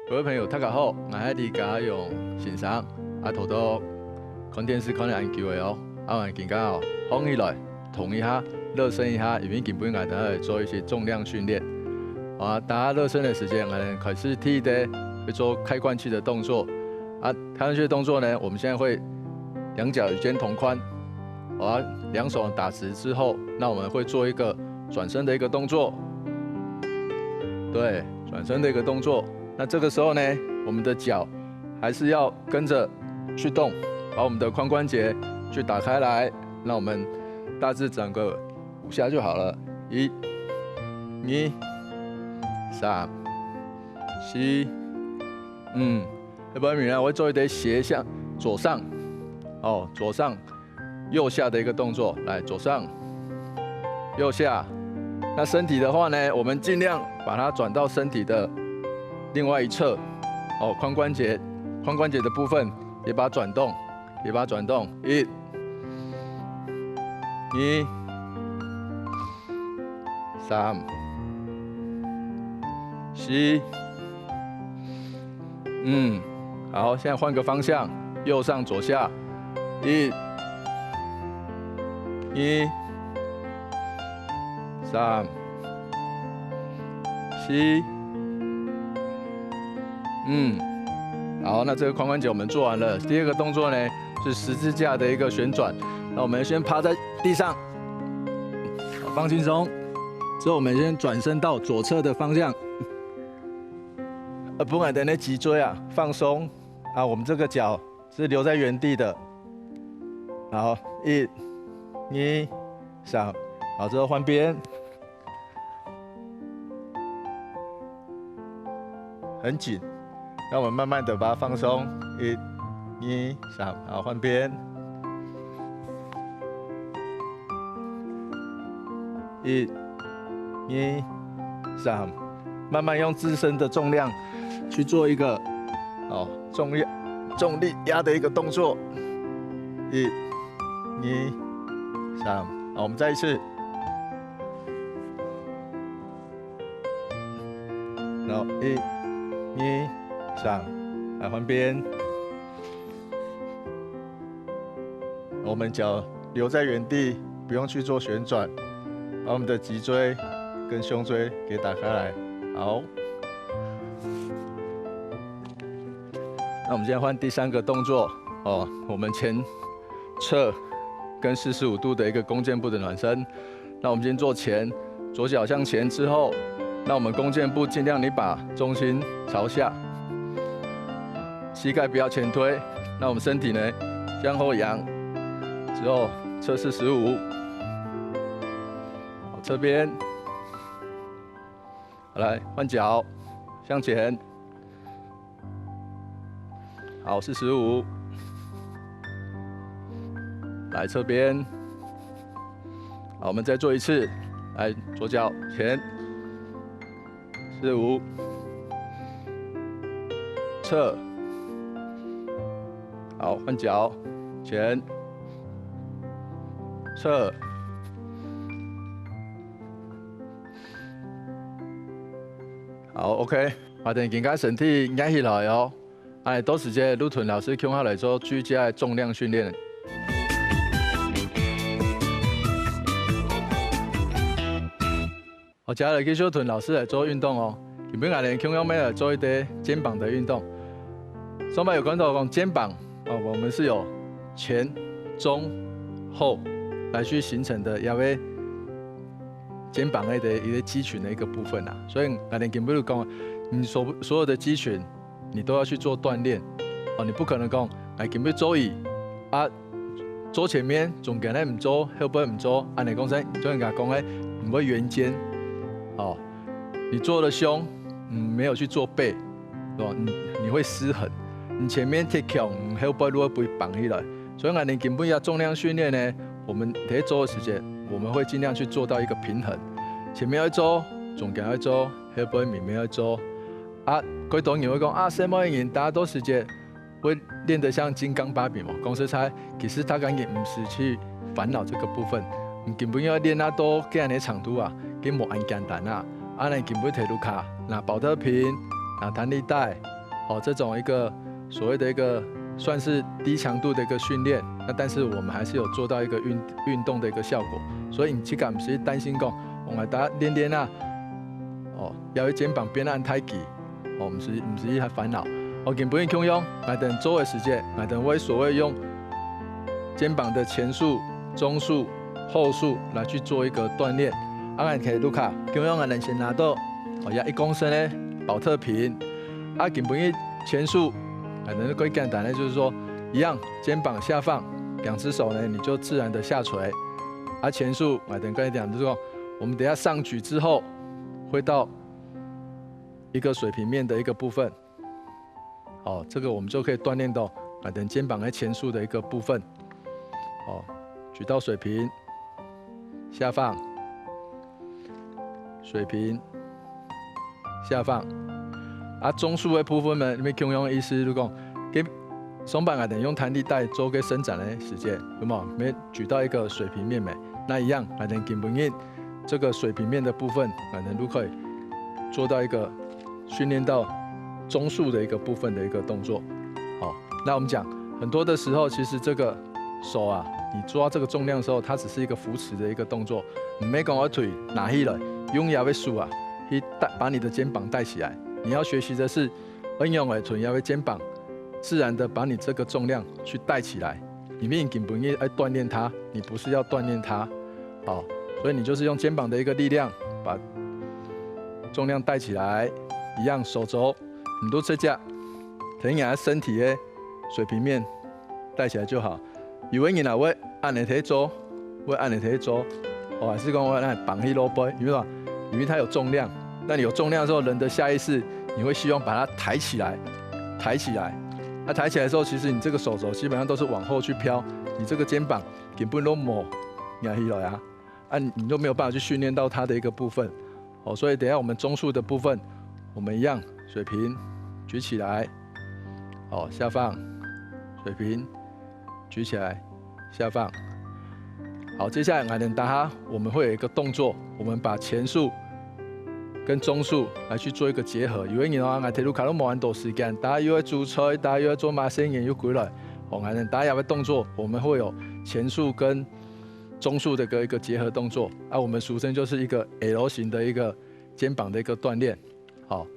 各位朋友，大家好，我喺你家用欣赏土豆看电视看研究的哦，我哋更加哦，放起来，动一下，热身一下，因为基本上等下做一些重量训练。大家热身的时间，我们开始替的会做开关器的动作。开关器的动作呢，我们现在会两脚与肩同宽，两手打直之后，那我们会做一个转身的一个动作。对，转身的一个动作。那这个时候呢，我们的脚还是要跟着去动，把我们的髋关节去打开来。那我们大致整个5下就好了。1、2、3、4、要不然我会做一点斜向左上，左上右下的一个动作，来左上右下。那身体的话呢，我们尽量把它转到身体的另外一侧，髋关节的部分也把它转动，1、2、3、4、好，现在换个方向，右上左下，1、2、3、4。好，那这个髋关节我们做完了。第二个动作呢是十字架的一个旋转。那我们先趴在地上，放轻松。之后我们先转身到左侧的方向，不然的那脊椎放松我们这个脚是留在原地的。好，1、2、3，好，之后换边，很紧。那我们慢慢的把它放松，1、2、3，好，换边，1、2、3，慢慢用自身的重量去做一个重力压的一个动作，1、2、3，好，我们再一次，然后1、2、3，来换边，我们脚留在原地，不用去做旋转，把我们的脊椎跟胸椎给打开来。好，那我们现在换第3个动作我们前侧跟45度的一个弓箭步的暖身。那我们先做前，左脚向前之后，那我们弓箭步尽量你把重心朝下。膝盖不要前推，那我们身体呢向后仰，之后侧45，好，侧边，好，来换脚向前，好，45，来侧边，好，我们再做一次，来左脚前，45，侧。好，换脚，前，侧，好 ，OK， 等更加身体压起来哦。多时间陆屯老师叫我来做居家的重量训练。我接下来继续屯老师来做运动哦。基本上呢，叫我们来做一点肩膀的运动。上面有看到讲肩膀。我们是有前、中、后来去形成的，因为肩膀的一个肌群的一个部分所以我们根本就讲，你所有的肌群，你都要去做锻炼你不可能讲，根本做做前面总跟人唔做，后边唔做，按你讲声，就人家讲唔会圆肩你做了胸，没有去做背，你会失衡。你前面太强，后背如果不会绑起来，所以我们根本要重量训练呢，我们在做的时间，我们会尽量去做到一个平衡，前面要做，中间要做，后背面要做。各位同学会讲什么原因？大家都时间，会练得像金刚芭比嘛？公司才其实他讲也不是去烦恼这个部分，根本要练啊多这样的长度啊，跟无安简单啊。啊，你根本铁路卡，拿保特瓶，拿弹力带，哦，这种一个所谓的一个算是低强度的一个训练，那但是我们还是有做到一个运动的一个效果，所以你岂敢不是担心讲，我们大家练练啊，哦，要肩膀边按太极，哦，不是一烦恼，我根本强用，来等做的时间，来等我所谓用肩膀的前束、中束、后束来去做一个锻炼。啊，你可以卢卡，强用的人先拿到哦，要1公升的保特瓶，啊，根本前束。可能更简单的就是说，一样肩膀下放，2只手呢你就自然的下垂，而前束等跟你讲就是说，我们等一下上举之后，会到一个水平面的一个部分，哦，这个我们就可以锻炼到等肩膀和前束的一个部分，哦，举到水平，下放，水平，下放。啊，中束的部分呢，你们强用的意思就是讲，给松绑啊，等用弹力带做个伸展的时间，有冇？没举到一个水平面没？那一样，等根本面这个水平面的部分，都可以做到一个训练到中束的一个部分的一个动作。好，那我们讲很多的时候，其实这个手啊，你抓这个重量的时候，它只是一个扶持的一个动作，唔免讲我腿拿起来，用牙的手啊，去把你的肩膀带起来。你要学习的是运用的臀腰的肩膀，自然的把你这个重量去带起来。你们根本要锻炼它，你不是要锻炼它，好，所以你就是用肩膀的一个力量把重量带起来，一样手肘你都这架，等下身体的水平面带起来就好。有的人啊会按你腿做，会按你腿做，哦，还是讲我按绑起罗背，因为它有重量。那你有重量的时候，人的下意识你会希望把它抬起来，抬起来。那抬起来的时候，其实你这个手肘基本上都是往后去飘，你这个肩膀根本都没压起来啊，你都没有办法去训练到它的一个部分。哦，所以等一下我们中束的部分，我们一样水平举起来，哦，下放，水平举起来，下放。好，接下来来等大家，我们会有一个动作，我们把前束跟中束来去做一个结合，因为你我体育卡都冇很多时间，大家又要煮菜，大家又要做马身，又回来，我们大家的动作，我们会有前束跟中束的一个结合动作，我们俗称就是一个 L 型的一个肩膀的一个锻炼。好，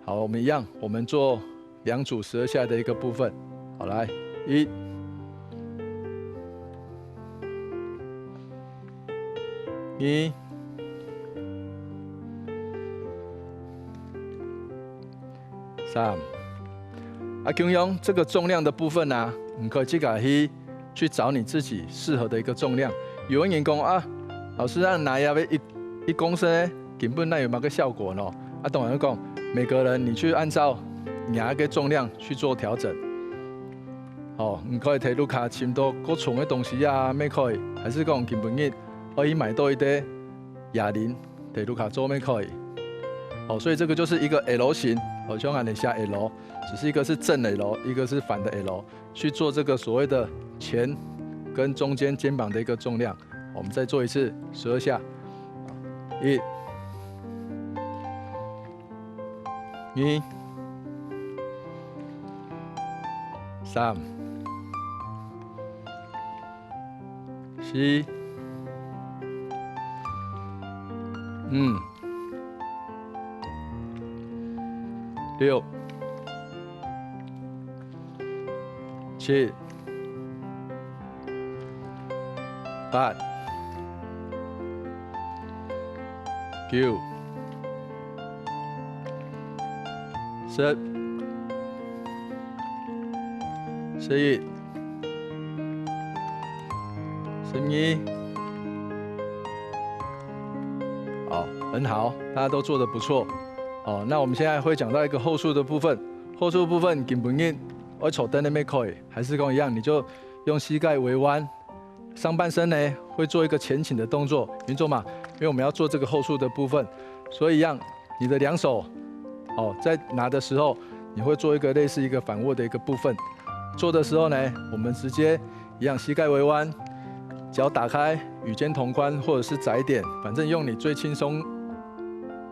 我们一样，我们做2组12下的一个部分。好，来1、2、3，强用这个重量的部分啊，你可以自己去找你自己适合的一个重量。有人讲啊，老师让拿要1公升，根本那有冇个效果呢？当然讲，每个人你去按照拿个重量去做调整。哦，你可以体育卡差不多各重的东西啊，咩可以？还是讲根本可以买到一啲哑铃，体育卡做咩可以？哦，所以这个就是一个 L 型。好，胸喊了一下 L， 只是一个是正 L， 一个是反的 L， 去做这个所谓的前跟中间肩膀的一个重量。我们再做一次12下，1、2、3、4、5、6、7、8、9、10、11、12。好，很好，大家都做得不错。哦，那我们现在会讲到一个后束的部分。后束部分根本面我坐在那边可以，还是跟我一样，你就用膝盖微弯，上半身呢会做一个前倾的动作，运作嘛，因为我们要做这个后束的部分，所以一样，你的2手，哦，在拿的时候，你会做一个类似一个反握的一个部分，做的时候呢，我们直接一样膝盖微弯，脚打开，与肩同宽，或者是窄一点，反正用你最轻松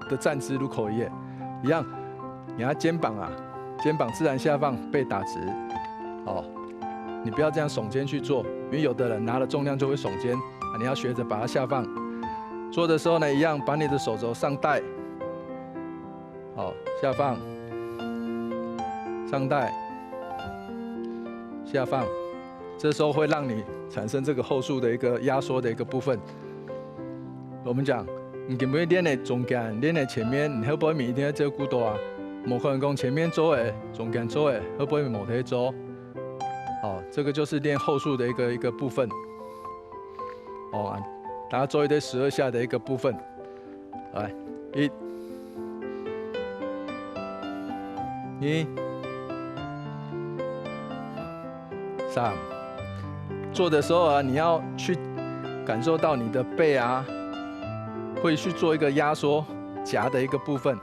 的站姿，如口一样，你要肩膀自然下放，背打直，哦，你不要这样耸肩去做，因为有的人拿了重量就会耸肩，你要学着把它下放。做的时候呢，一样把你的手肘上带，好，下放，上带，下放，这时候会让你产生这个后束的一个压缩的一个部分。我们讲，你可不可以练的中间，练的前面，你会不会每一天做骨头啊？冇可能讲前面做的，中间做的，会不会冇得做？好，这个就是练后束的一个部分。哦，大家做一堆12下的一个部分。来，1、2、3。做的时候啊，你要去感受到你的背啊，会去做一个压缩夹的一个部分。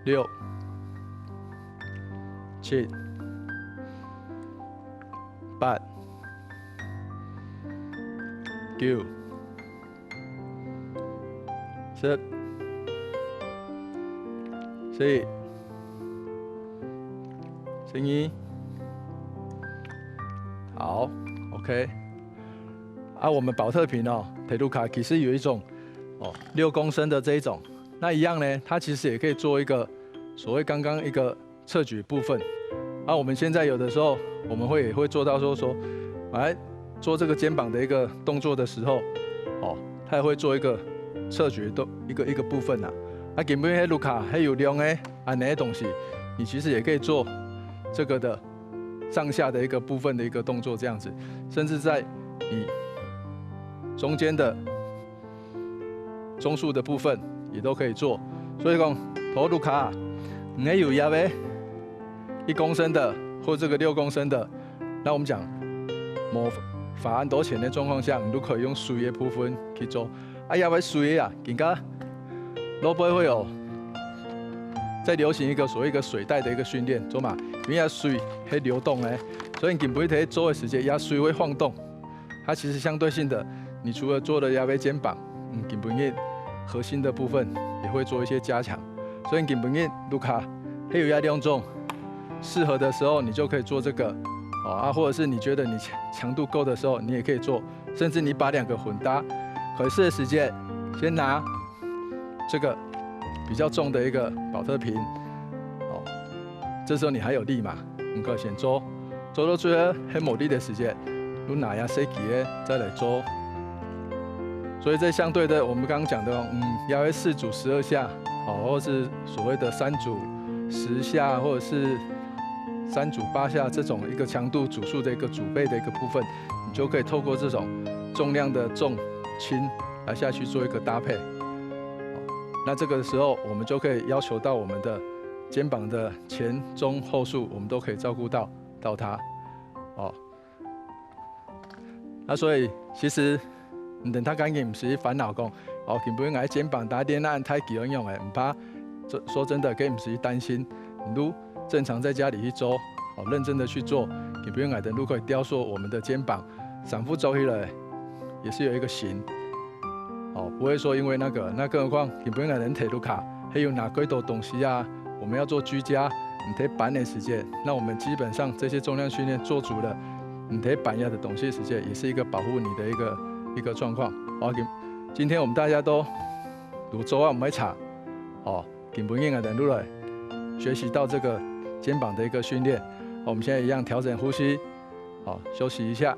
6、7、8、9、10、11、12。好 ，OK。我们保特瓶哦，铁路卡其实有一种6公升的这一种，那一样呢，它其实也可以做一个所谓刚刚一个侧举部分。我们现在有的时候我们也会做到说，来做这个肩膀的一个动作的时候，它也会做一个侧举的一个部分呐。根本迄路卡还有量的安尼东西，你其实也可以做这个的上下的一个部分的一个动作这样子，甚至在你中间的中束的部分也都可以做。所以讲，头路卡你有压的1公升的，或这个6公升的，那我们讲无法案多钱的状况下，你都可以用水的部分去做。压的水啊，更加都不会有在流行一个所谓一个水袋的一个训练，做嘛？因为水会流动呢，所以你不会在做的时间，水会晃动。它其实相对性的，你除了做了压背肩膀，根本面核心的部分也会做一些加强。所以根本面卢卡还有压量重，适合的时候你就可以做这个或者是你觉得你强度够的时候，你也可以做，甚至你把2个混搭。可是的时间，先拿这个比较重的一个保特瓶，这时候你还有力嘛？你可以先做到最后很冇力的时间，你拿下设计的再来做。所以这相对的，我们刚刚讲的，要会4组12下，或是所谓的3组10下，或者是3组8下这种一个强度组数的一个组备的一个部分，你就可以透过这种重量的重轻来下去做一个搭配。那这个时候，我们就可以要求到我们的肩膀的前、中、后束，我们都可以照顾到它。那所以其实等他赶紧不是烦恼讲，根本来肩膀打点按太极用的，唔怕。说真的，根本不是担心，你都正常在家里去做，认真的去做，根本来的都可以雕塑我们的肩膀，反复走起来也是有一个形。不会说因为那个，那更何况根本来人体路卡，还有哪几多东西啊？我们要做居家，你得板的时间，那我们基本上这些重量训练做足了，你得板压的东西时间，也是一个保护你的一个状况。今天我们大家都如周啊，我们会查，根本硬的人来学习到这个肩膀的一个训练。我们现在一样调整呼吸，休息一下。